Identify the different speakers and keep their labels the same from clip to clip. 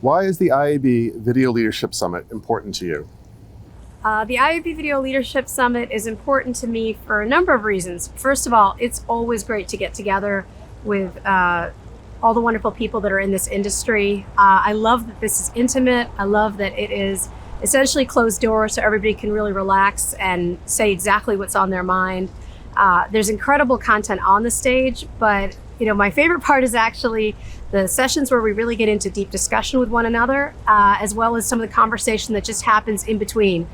Speaker 1: Why is the IAB Video Leadership Summit important to you?
Speaker 2: The IAB Video Leadership Summit is important to me for a number of reasons. First of all, it's always great to get together with all the wonderful people that are in this industry. I love that this is intimate. I love that it is essentially closed doors so everybody can really relax and say exactly what's on their mind. There's incredible content on the stage, but my favorite part is actually the sessions where we really get into deep discussion with one another, as well as some of the conversation that just happens in between.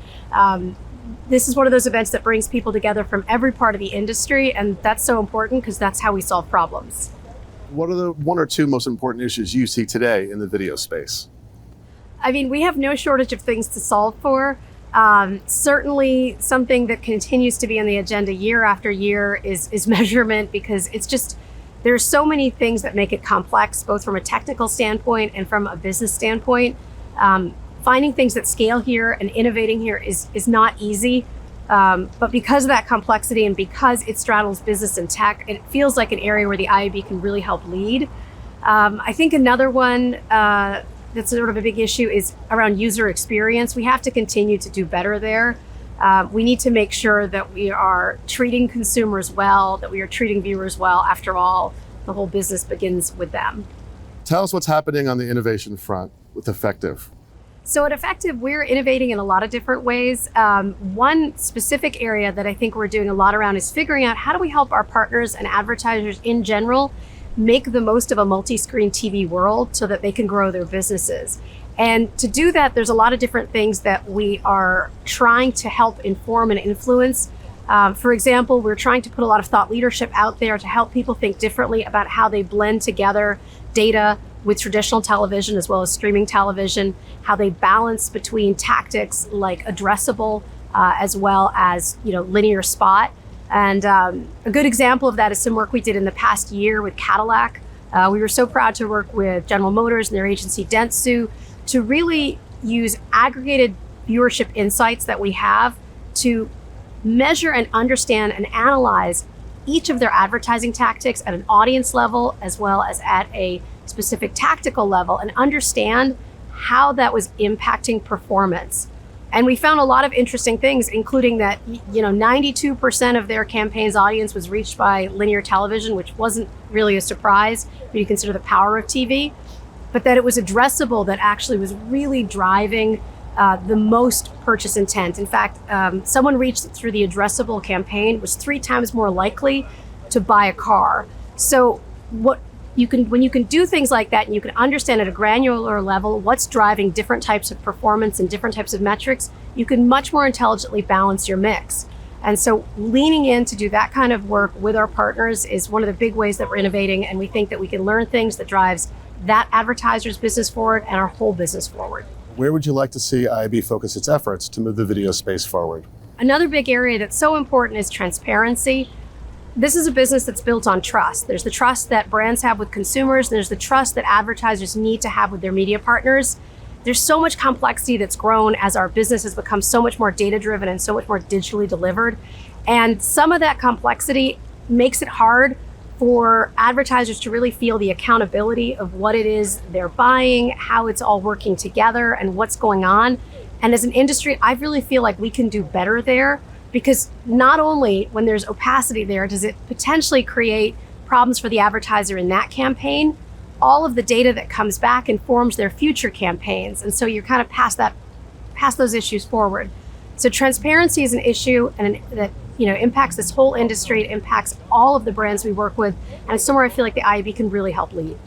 Speaker 2: This is one of those events that brings people together from every part of the industry, and that's so important because that's how we solve problems.
Speaker 1: What are the one or two most important issues you see today in the video space?
Speaker 2: I mean, we have no shortage of things to solve for. Certainly something that continues to be on the agenda year after year is measurement, because there's so many things that make it complex, both from a technical standpoint and from a business standpoint. Finding things that scale here and innovating here is not easy. But because of that complexity and because it straddles business and tech, it feels like an area where the IAB can really help lead. I think another one that's sort of a big issue is around user experience. We have to continue to do better there. We need to make sure that we are treating consumers well, that we are treating viewers well. After all, the whole business begins with them.
Speaker 1: Tell us what's happening on the innovation front with Effective.
Speaker 2: So at Effective, we're innovating in a lot of different ways. One specific area that I think we're doing a lot around is figuring out how do we help our partners and advertisers in general make the most of a multi-screen TV world so that they can grow their businesses. And to do that, there's a lot of different things that we are trying to help inform and influence. For example, we're trying to put a lot of thought leadership out there to help people think differently about how they blend together data with traditional television as well as streaming television, how they balance between tactics like addressable as well as linear spot. And a good example of that is some work we did in the past year with Cadillac. We were so proud to work with General Motors and their agency Dentsu to really use aggregated viewership insights that we have to measure and understand and analyze each of their advertising tactics at an audience level as well as at a specific tactical level, and understand how that was impacting performance. And we found a lot of interesting things, including that 92% of their campaign's audience was reached by linear television, which wasn't really a surprise when you consider the power of TV, but that it was addressable that actually was really driving the most purchase intent. In fact, someone reached through the addressable campaign was 3 times more likely to buy a car. So when you can do things like that and you can understand at a granular level what's driving different types of performance and different types of metrics, you can much more intelligently balance your mix. And so leaning in to do that kind of work with our partners is one of the big ways that we're innovating, and we think that we can learn things that drives that advertiser's business forward and our whole business forward.
Speaker 1: Where would you like to see IAB focus its efforts to move the video space forward?
Speaker 2: Another big area that's so important is transparency. This is a business that's built on trust. There's the trust that brands have with consumers. There's the trust that advertisers need to have with their media partners. There's so much complexity that's grown as our business has become so much more data-driven and so much more digitally delivered. And some of that complexity makes it hard for advertisers to really feel the accountability of what it is they're buying, how it's all working together, and what's going on. And as an industry, I really feel like we can do better there, because not only when there's opacity there does it potentially create problems for the advertiser in that campaign, all of the data that comes back informs their future campaigns. And so you're kind of pass those issues forward. So transparency is an issue that impacts this whole industry. It impacts all of the brands we work with, and it's somewhere I feel like the IAB can really help lead.